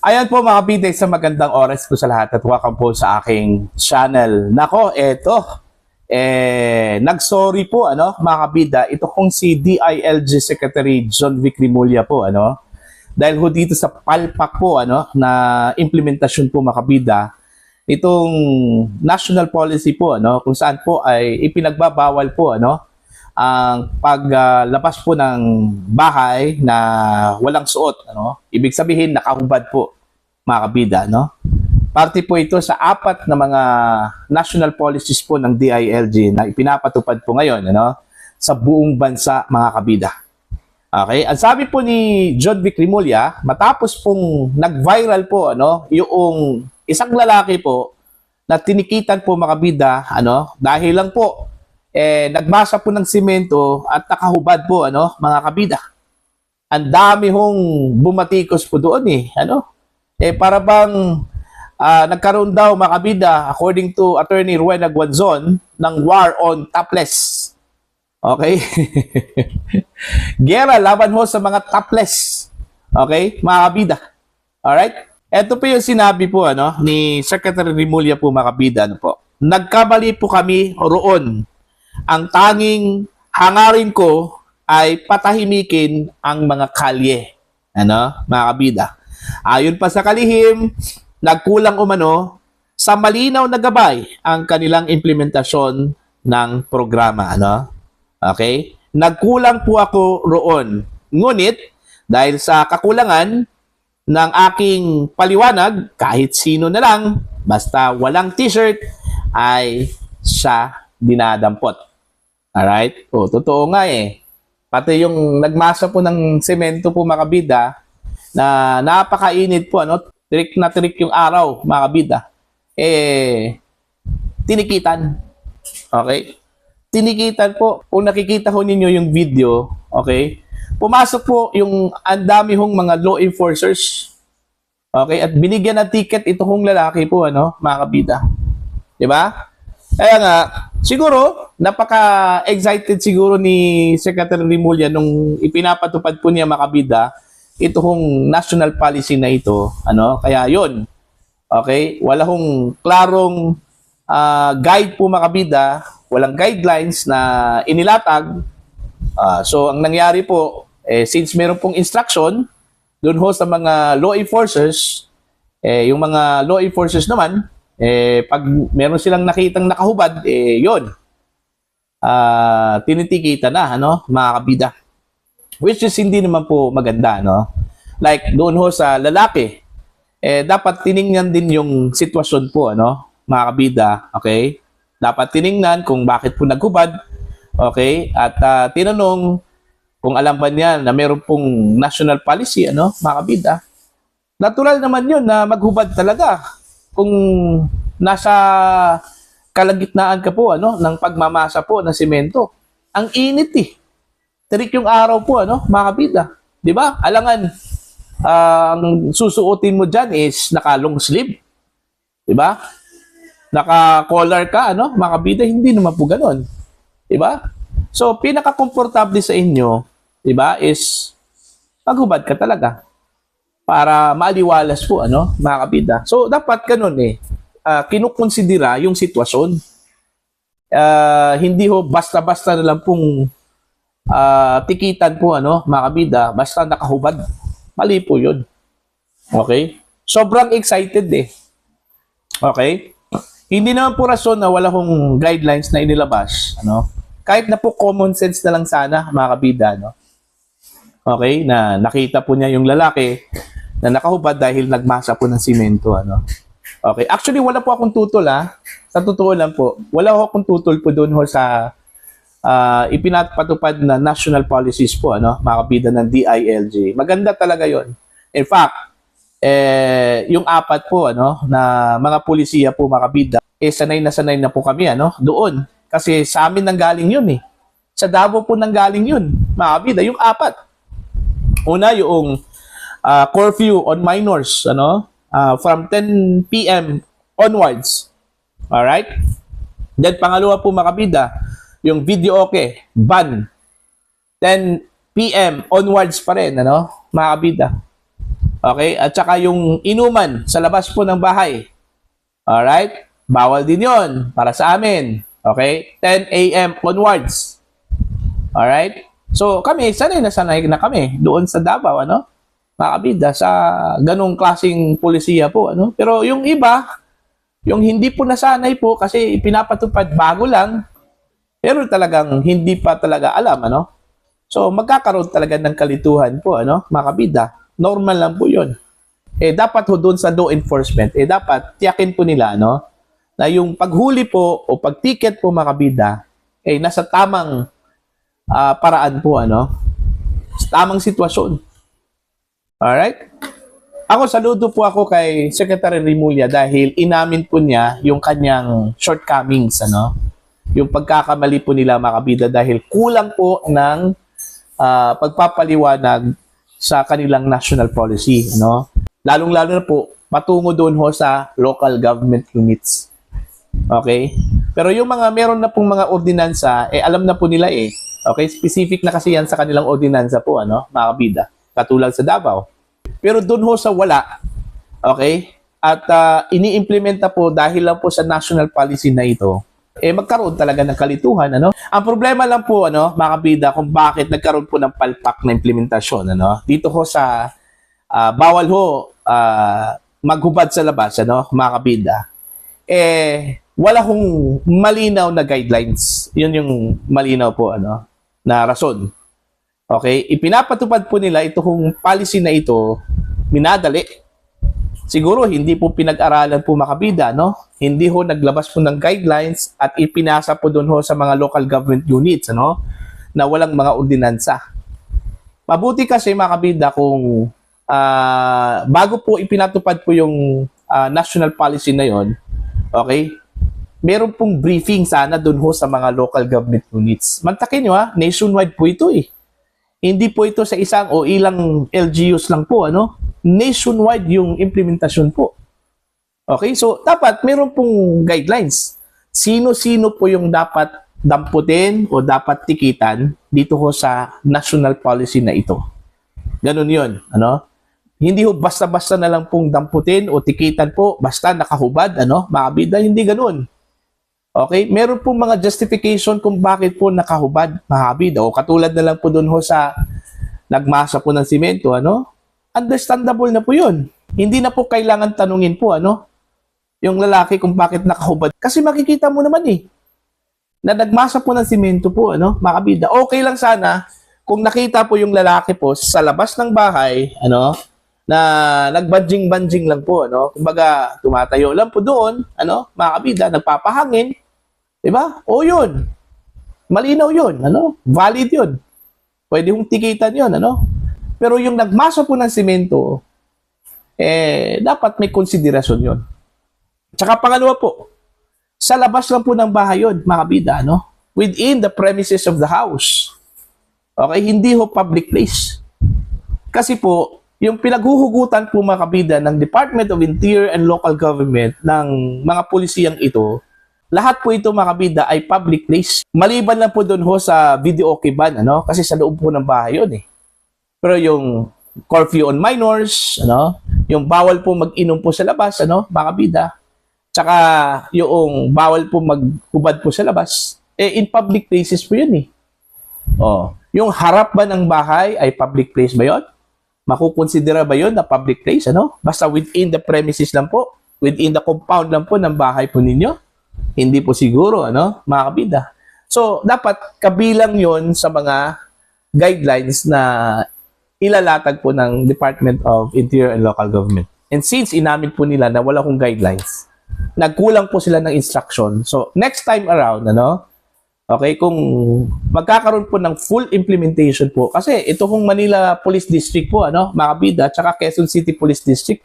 Ayan po mga kabida, sa magandang oras po sa lahat at welcome po sa aking channel. Nako, eto. Nag-sorry po mga kabida, ito kong si DILG Secretary John Vic Rimulya po dahil ho dito sa palpak po na implementasyon po mga kabida itong national policy po kung saan po ay ipinagbabawal po ang paglabas po ng bahay na walang suot, ibig sabihin nakahubad po mga kabida, Parte po ito sa apat na mga national policies po ng DILG na ipinapatupad po ngayon, sa buong bansa mga kabida. Okay, ang sabi po ni John Vic Rimulya, matapos pong nag-viral po yung isang lalaki po na tinikitan po mga kabida, dahil lang po nagmasa po ng simento at nakahubad po mga kabida. Ang dami hong bumatikos po doon para bang nagkaroon daw mga kabida, according to Attorney Rowena Guanzon, ng war on topless. Okay? Gera laban mo sa mga topless. Okay? Mga kabida. Alright? Ito po yung sinabi po ni Secretary Rimulya po mga kabida. Nagkamali po kami roon. Ang tanging hangarin ko ay patahimikin ang mga kalye. Mga kabida. Ayon pa sa kalihim, nagkulang umano sa malinaw na gabay ang kanilang implementasyon ng programa. Okay? Nagkulang po ako roon. Ngunit, dahil sa kakulangan ng aking paliwanag, kahit sino na lang, basta walang t-shirt, ay siya dinadampot. Alright? Totoo nga Pati yung nagmasa po ng semento po mga kabida, na napakainit po, Trick na trick yung araw, mga kabida. Tinikitan. Okay? Tinikitan po. Kung nakikita ho ninyo yung video, okay? Pumasok po yung ang dami hong mga law enforcers. Okay? At binigyan ng ticket ito hong lalaki po, mga kabida. Diba? Kaya nga, siguro, napaka-excited siguro ni Secretary Rimulya nung ipinapatupad po niya mga kabida ito hong national policy na ito, kaya yon. Okay? Wala hong klarong guide po mga kabida, walang guidelines na inilatag. So, ang nangyari po, since meron pong instruction, doon ho sa mga law enforcers, yung mga law enforcers naman, pag meron silang nakitang nakahubad, yon. Tinitikita na, mga kabida. Which is hindi naman po maganda, Like doon ho sa lalaki, dapat tiningnan din yung sitwasyon po, mga kabida, okay? Dapat tiningnan kung bakit po naghubad, okay? At tinanong kung alam ba niya na meron pong national policy, mga kabida. Natural naman yun na maghubad talaga kung nasa kalagitnaan ka po, ng pagmamasa po ng semento. Ang init Tirik yung araw po, mga kabida. Di ba? Alangan, ang susuotin mo dyan is naka-long sleeve. Di ba? Naka-collar ka, mga kabida. Hindi naman po ganun. Di ba? So, pinaka-komportable sa inyo, di ba, is maghubad ka talaga. Para maaliwalas po, mga kabida. So, dapat ganun kinukonsidera yung sitwasyon. Hindi ho basta-basta na lang pong tikitan po mga kabida, basta nakahubad. Mali po yun. Okay? Sobrang excited Okay? Hindi naman po rason na wala hong guidelines na inilabas. Kahit na po common sense na lang sana mga kabida. Okay? Na nakita po niya yung lalaki na nakahubad dahil nagmasa po ng simento. Okay? Actually, wala po akong tutol Sa totoo lang po, wala akong tutol po doon sa ipinapatupad na national policies po, mga kabida ng DILG. Maganda talaga yon. In fact, yung apat po, na mga pulisiya po, mga kabida, sanay na po kami, doon. Kasi sa amin nanggaling yun, Sa Davao po nanggaling yun, mga kabida, yung apat. Una, yung curfew on minors, from 10 p.m. onwards. Alright? Then, pangalawa po, mga kabida, yung video ban 10 p.m. onwards pa rin, mga kabida. Okay? At saka yung inuman sa labas po ng bahay. Alright? Bawal din yon para sa amin. Okay? 10 a.m. onwards. Alright? So kami, sanay na kami doon sa Davao, ano? Mga kabida, sa ganong klaseng polisiya po, ano? Pero yung iba, yung hindi po nasanay po kasi pinapatupad bago lang, pero talagang hindi pa talaga alam, ano? So magkakaroon talaga ng kalituhan po, ano? Mga kabida, normal lang po yun. Dapat ho doon sa law enforcement, dapat tiyakin po nila, ano? Na yung paghuli po o pagtiket po mga kabida, nasa tamang paraan po, ano? Sa tamang sitwasyon. Alright? Ako, saludo po ako kay Secretary Remulla dahil inamin po niya yung kanyang shortcomings, ano? Yung pagkakamali po nila mga kabida dahil kulang po ng pagpapaliwanag sa kanilang national policy, ano? Lalong-lalo na po patungo doon ho sa local government units. Okay? Pero yung mga meron na pong mga ordinansa, alam na po nila Okay? Specific na kasi yan sa kanilang ordinansa po, ano? Mga kabida. Katulad sa Davao. Pero doon ho sa wala, okay? At ini-implementa po dahil lang po sa national policy na ito, magkaroon talaga ng kalituhan, ano? Ang problema lang po, ano, mga kabida, kung bakit nagkaroon po ng palpak na implementasyon, ano? Dito ho sa bawal ho maghubad sa labas, ano, mga kabida. Wala hong malinaw na guidelines. Yun yung malinaw po, ano, na rason. Okay? Ipinapatupad po nila itong policy na ito, minadali. Siguro hindi po pinag-aralan po makabida, no? Hindi ho naglabas po ng guidelines at ipinasa po doon ho sa mga local government units, ano? Na walang mga ordinansa. Mabuti kasi makabida kung bago po ipinatupad po yung national policy na yon, okay? Meron pong briefing sana doon ho sa mga local government units. Mantakin nyo nationwide po ito Hindi po ito sa isang o ilang LGUs lang po, ano? Nationwide yung implementasyon po. Okay? So, dapat meron pong guidelines. Sino-sino po yung dapat damputin o dapat tikitan dito ho sa national policy na ito. Ganun yun, ano? Hindi ho basta-basta na lang pong damputin o tikitan po, basta nakahubad, ano? Mga bida, hindi ganun. Okay? Meron po mga justification kung bakit po nakahubad, mahabid. O katulad na lang po doon ho sa nagmasa po ng simento, ano? Understandable na po yun. Hindi na po kailangan tanungin po, ano? Yung lalaki kung bakit nakahubad. Kasi makikita mo naman na nagmasa po ng simento po, ano? Makabida. Okay lang sana kung nakita po yung lalaki po sa labas ng bahay, ano? Na nagbanjing-banjing lang po, ano? Kumbaga, tumatayo lang po doon, ano? Makabida, nagpapahangin. Diba? O yun. Malinaw yun. Ano? Valid yun. Pwede hong tikitan yun. Ano? Pero yung nagmasa po ng simento, dapat may konsiderasyon yun. Tsaka pangalawa po, sa labas lang po ng bahay yun, mga kabida, ano? Within the premises of the house. Okay? Hindi ho public place. Kasi po, yung pinaghuhugutan po mga kabida ng Department of Interior and Local Government ng mga pulisiyang ito, lahat po ito mga kabida ay public place. Maliban lang po doon ho sa video okay ban, ano? Kasi sa loob po ng bahay yun Pero yung curfew on minors, ano? Yung bawal po mag-inom po sa labas, ano? Mga kabida. Tsaka yung bawal po maghubad po sa labas, in public places po yun yung harap ba ng bahay ay public place ba yun? Makukonsidera ba yun na public place, ano? Basta within the premises lang po, within the compound lang po ng bahay po ninyo. Hindi po siguro, ano, mga kabida. So, dapat kabilang yon sa mga guidelines na ilalatag po ng Department of Interior and Local Government. And since inamin po nila na wala kong guidelines, nagkulang po sila ng instruction. So, next time around, ano, okay, kung magkakaroon po ng full implementation po, kasi ito kong Manila Police District po, ano, mga kabida, tsaka Quezon City Police District,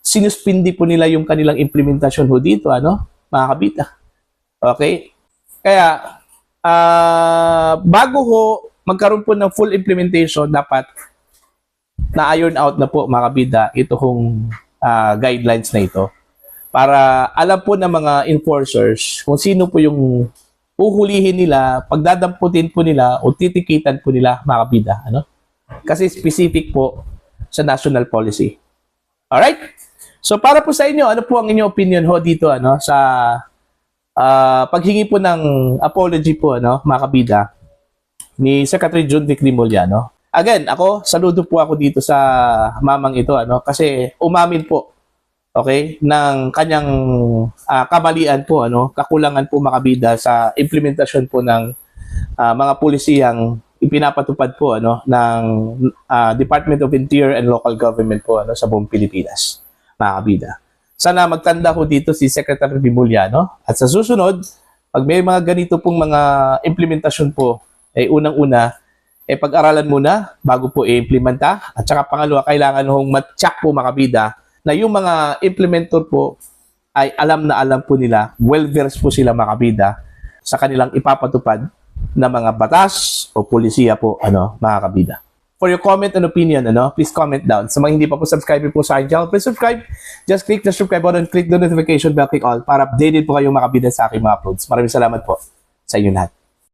sinuspindi po nila yung kanilang implementasyon ho dito, ano, mga kabida. Okay? Kaya, bago ho magkaroon po ng full implementation, dapat na-iron out na po, mga kabida, ito hong guidelines na ito. Para alam po ng mga enforcers kung sino po yung uhulihin nila, pagdadamputin po nila o titikitan po nila, mga kabida. Ano? Kasi specific po sa national policy. Alright? So para po sa inyo, ano po ang inyong opinion ho dito sa paghingi po ng apology po mga kabida ni Secretary June Vic Rimulya, Again, saludo po ako dito sa mamang ito kasi umamin po ng kanyang kamalian po kakulangan po makabida sa implementasyon po ng mga pulisiyang ipinapatupad po ng Department of Interior and Local Government po sa buong Pilipinas, mga kabida. Sana magtanda ko dito si Secretary Rimulya, at sa susunod, pag may mga ganito pong mga implementasyon po, unang-una, pag-aralan muna bago po i-implementa, at saka pangalawa, kailangan hong mat-check po mga kabida na yung mga implementor po ay alam na alam po nila, well-versed po sila mga kabida sa kanilang ipapatupad na mga batas o polisiya po, mga kabida. For your comment and opinion, please comment down. Sa mga hindi pa po subscribe po sa aking channel, please subscribe. Just click the subscribe button, click the notification bell, click all para updated po kayong mga kabida sa aking mga uploads. Maraming salamat po sa inyo lahat.